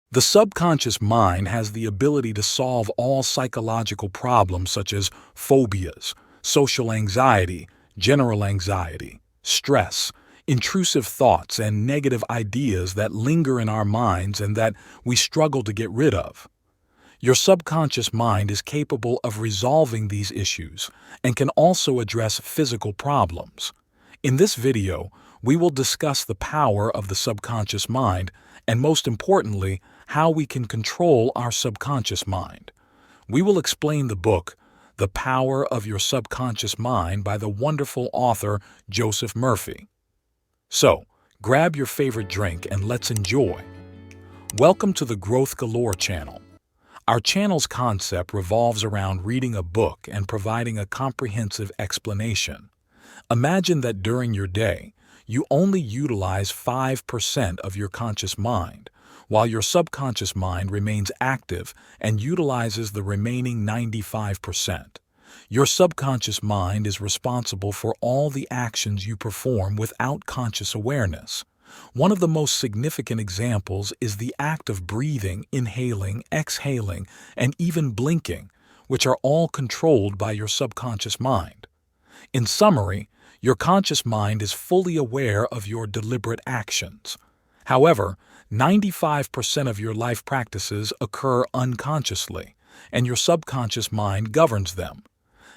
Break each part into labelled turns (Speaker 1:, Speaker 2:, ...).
Speaker 1: The subconscious mind has the ability to solve all psychological problems such as phobias, social anxiety, general anxiety, stress, intrusive thoughts, and negative ideas that linger in our minds and that we struggle to get rid of. Your subconscious mind is capable of resolving these issues and can also address physical problems. In this video, we will discuss the power of the subconscious mind and, most importantly, how we can control our subconscious mind. We will explain the book, The Power of Your Subconscious Mind by the wonderful author Joseph Murphy. So, grab your favorite drink and let's enjoy. Welcome to the Growth Galore channel. Our channel's concept revolves around reading a book and providing a comprehensive explanation. Imagine that during your day, you only utilize 5% of your conscious mind, while your subconscious mind remains active and utilizes the remaining 95%. Your subconscious mind is responsible for all the actions you perform without conscious awareness. One of the most significant examples is the act of breathing, inhaling, exhaling, and even blinking, which are all controlled by your subconscious mind. In summary, your conscious mind is fully aware of your deliberate actions. However, 95% of your life practices occur unconsciously, and your subconscious mind governs them.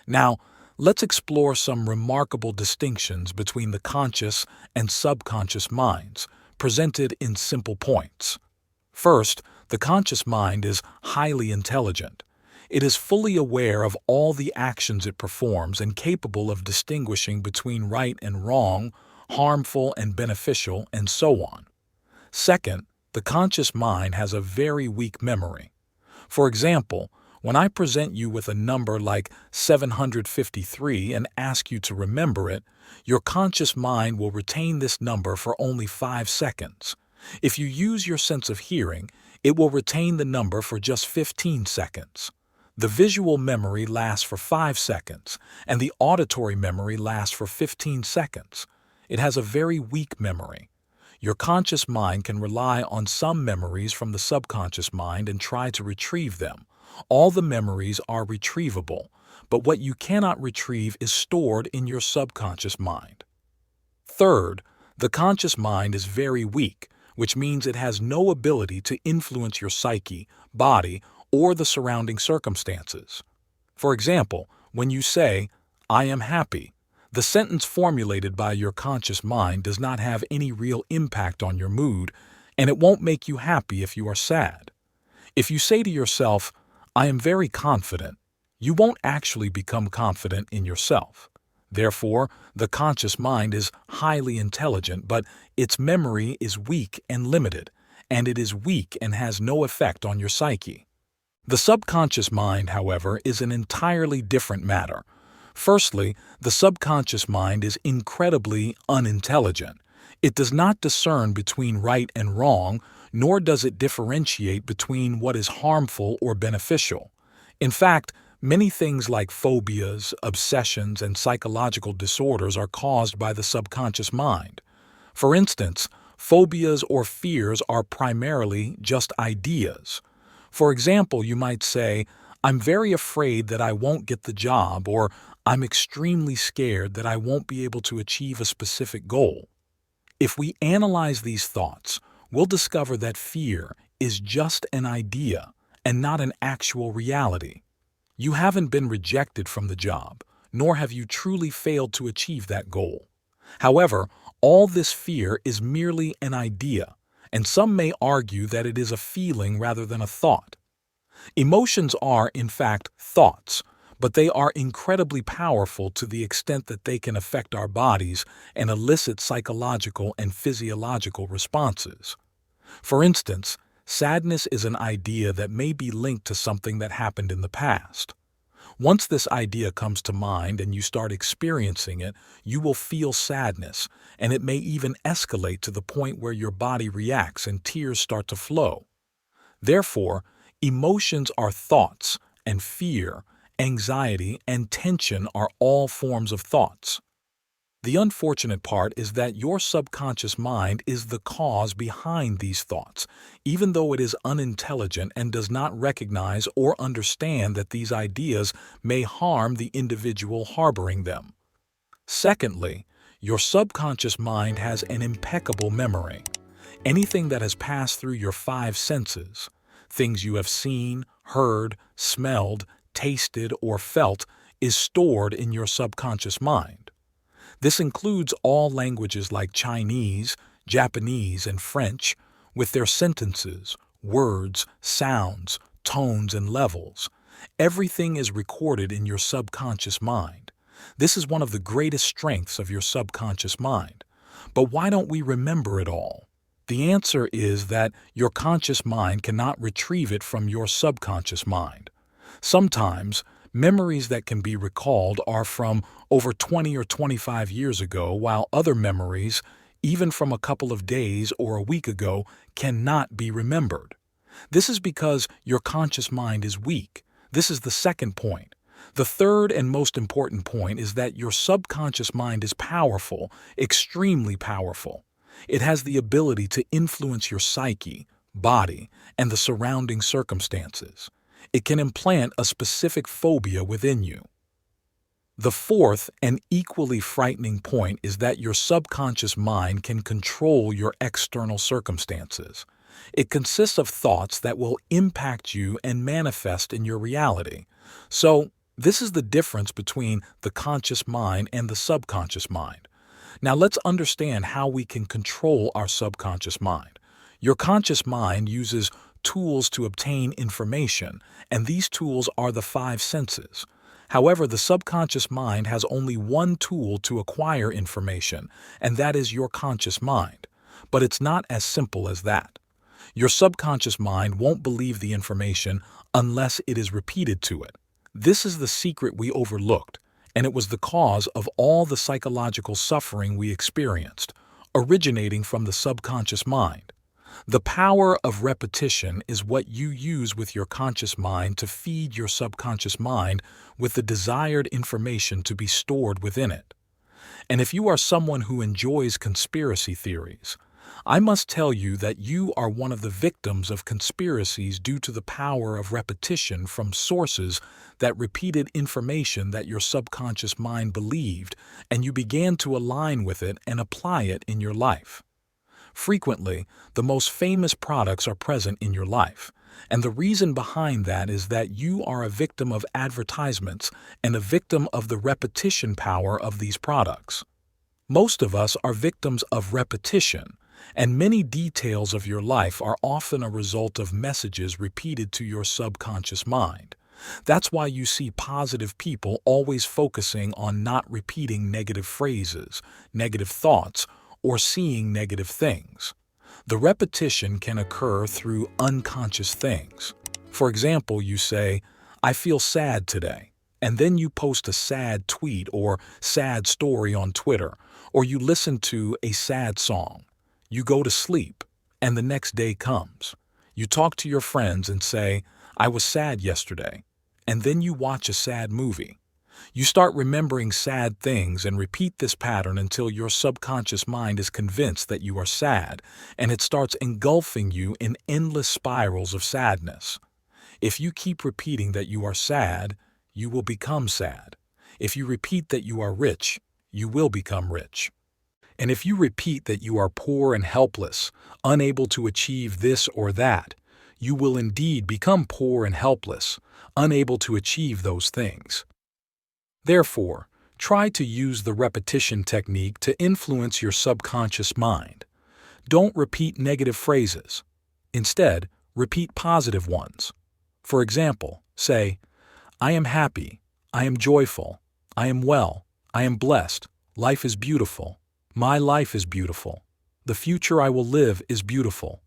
Speaker 1: Now, let's explore some remarkable distinctions between the conscious and subconscious minds, presented in simple points. First, the conscious mind is highly intelligent. It is fully aware of all the actions it performs and capable of distinguishing between right and wrong, harmful and beneficial, and so on. Second, the conscious mind has a very weak memory. For example, when I present you with a number like 753 and ask you to remember it, your conscious mind will retain this number for only 5 seconds. If you use your sense of hearing, it will retain the number for just 15 seconds. The visual memory lasts for 5 seconds, and the auditory memory lasts for 15 seconds. It has a very weak memory. Your conscious mind can rely on some memories from the subconscious mind and try to retrieve them. All the memories are retrievable, but what you cannot retrieve is stored in your subconscious mind. Third, the conscious mind is very weak, which means it has no ability to influence your psyche, body, or the surrounding circumstances. For example, when you say, "I am happy," the sentence formulated by your conscious mind does not have any real impact on your mood, and it won't make you happy if you are sad. If you say to yourself, "I am very confident," you won't actually become confident in yourself. Therefore, the conscious mind is highly intelligent, but its memory is weak and limited, and it is weak and has no effect on your psyche. The subconscious mind, however, is an entirely different matter. Firstly, the subconscious mind is incredibly unintelligent. It does not discern between right and wrong, nor does it differentiate between what is harmful or beneficial. In fact, many things like phobias, obsessions, and psychological disorders are caused by the subconscious mind. For instance, phobias or fears are primarily just ideas. For example, you might say, "I'm very afraid that I won't get the job," or "I'm extremely scared that I won't be able to achieve a specific goal." If we analyze these thoughts, we'll discover that fear is just an idea and not an actual reality. You haven't been rejected from the job, nor have you truly failed to achieve that goal. However, all this fear is merely an idea, and some may argue that it is a feeling rather than a thought. Emotions are, in fact, thoughts, but they are incredibly powerful to the extent that they can affect our bodies and elicit psychological and physiological responses. For instance, sadness is an idea that may be linked to something that happened in the past. Once this idea comes to mind and you start experiencing it, you will feel sadness, and it may even escalate to the point where your body reacts and tears start to flow. Therefore, emotions are thoughts, and fear, anxiety, and tension are all forms of thoughts. The unfortunate part is that your subconscious mind is the cause behind these thoughts, even though it is unintelligent and does not recognize or understand that these ideas may harm the individual harboring them. Secondly, your subconscious mind has an impeccable memory. Anything that has passed through your five senses, things you have seen, heard, smelled, tasted, or felt, is stored in your subconscious mind. This includes all languages like Chinese, Japanese, and French, with their sentences, words, sounds, tones, and levels. Everything is recorded in your subconscious mind. This is one of the greatest strengths of your subconscious mind. But why don't we remember it all? The answer is that your conscious mind cannot retrieve it from your subconscious mind. Sometimes, memories that can be recalled are from over 20 or 25 years ago, while other memories, even from a couple of days or a week ago, cannot be remembered. This is because your conscious mind is weak. This is the second point. The third and most important point is that your subconscious mind is powerful, extremely powerful. It has the ability to influence your psyche, body, and the surrounding circumstances. It can implant a specific phobia within you. The fourth and equally frightening point is that your subconscious mind can control your external circumstances. It consists of thoughts that will impact you and manifest in your reality. So, this is the difference between the conscious mind and the subconscious mind. Now let's understand how we can control our subconscious mind. Your conscious mind uses tools to obtain information, and these tools are the five senses. However, the subconscious mind has only one tool to acquire information, and that is your conscious mind. But it's not as simple as that. Your subconscious mind won't believe the information unless it is repeated to it. This is the secret we overlooked, and it was the cause of all the psychological suffering we experienced, originating from the subconscious mind. The power of repetition is what you use with your conscious mind to feed your subconscious mind with the desired information to be stored within it. And if you are someone who enjoys conspiracy theories, I must tell you that you are one of the victims of conspiracies due to the power of repetition from sources that repeated information that your subconscious mind believed, and you began to align with it and apply it in your life. Frequently, the most famous products are present in your life, and the reason behind that is that you are a victim of advertisements and a victim of the repetition power of these products. Most of us are victims of repetition, and many details of your life are often a result of messages repeated to your subconscious mind. That's why you see positive people always focusing on not repeating negative phrases, negative thoughts, or seeing negative things. The repetition can occur through unconscious things. For example, you say, "I feel sad today," and then you post a sad tweet or sad story on Twitter, or you listen to a sad song. You go to sleep, and the next day comes. You talk to your friends and say, "I was sad yesterday," and then you watch a sad movie. You start remembering sad things and repeat this pattern until your subconscious mind is convinced that you are sad, and it starts engulfing you in endless spirals of sadness. If you keep repeating that you are sad, you will become sad. If you repeat that you are rich, you will become rich. And if you repeat that you are poor and helpless, unable to achieve this or that, you will indeed become poor and helpless, unable to achieve those things. Therefore, try to use the repetition technique to influence your subconscious mind. Don't repeat negative phrases. Instead, repeat positive ones. For example, say, "I am happy, I am joyful, I am well, I am blessed, life is beautiful, my life is beautiful, the future I will live is beautiful."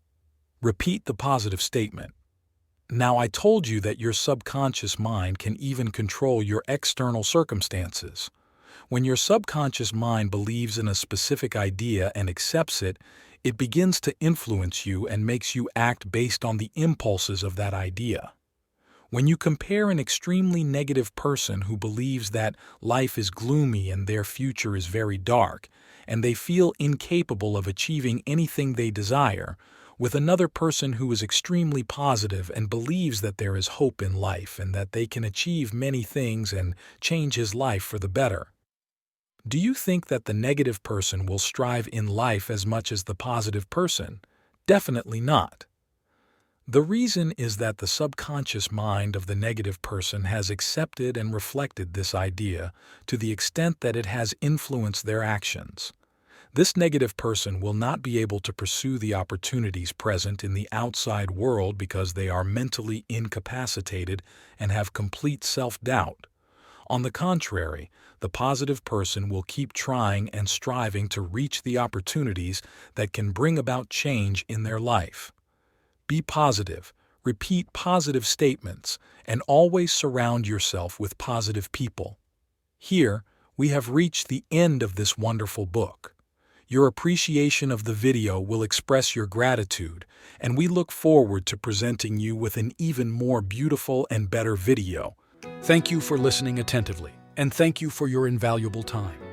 Speaker 1: Repeat the positive statement. Now, I told you that your subconscious mind can even control your external circumstances. When your subconscious mind believes in a specific idea and accepts it, it begins to influence you and makes you act based on the impulses of that idea. When you compare an extremely negative person who believes that life is gloomy and their future is very dark, and they feel incapable of achieving anything they desire, with another person who is extremely positive and believes that there is hope in life and that they can achieve many things and change his life for the better. Do you think that the negative person will strive in life as much as the positive person? Definitely not. The reason is that the subconscious mind of the negative person has accepted and reflected this idea to the extent that it has influenced their actions. This negative person will not be able to pursue the opportunities present in the outside world because they are mentally incapacitated and have complete self-doubt. On the contrary, the positive person will keep trying and striving to reach the opportunities that can bring about change in their life. Be positive, repeat positive statements, and always surround yourself with positive people. Here, we have reached the end of this wonderful book. Your appreciation of the video will express your gratitude, and we look forward to presenting you with an even more beautiful and better video. Thank you for listening attentively, and thank you for your invaluable time.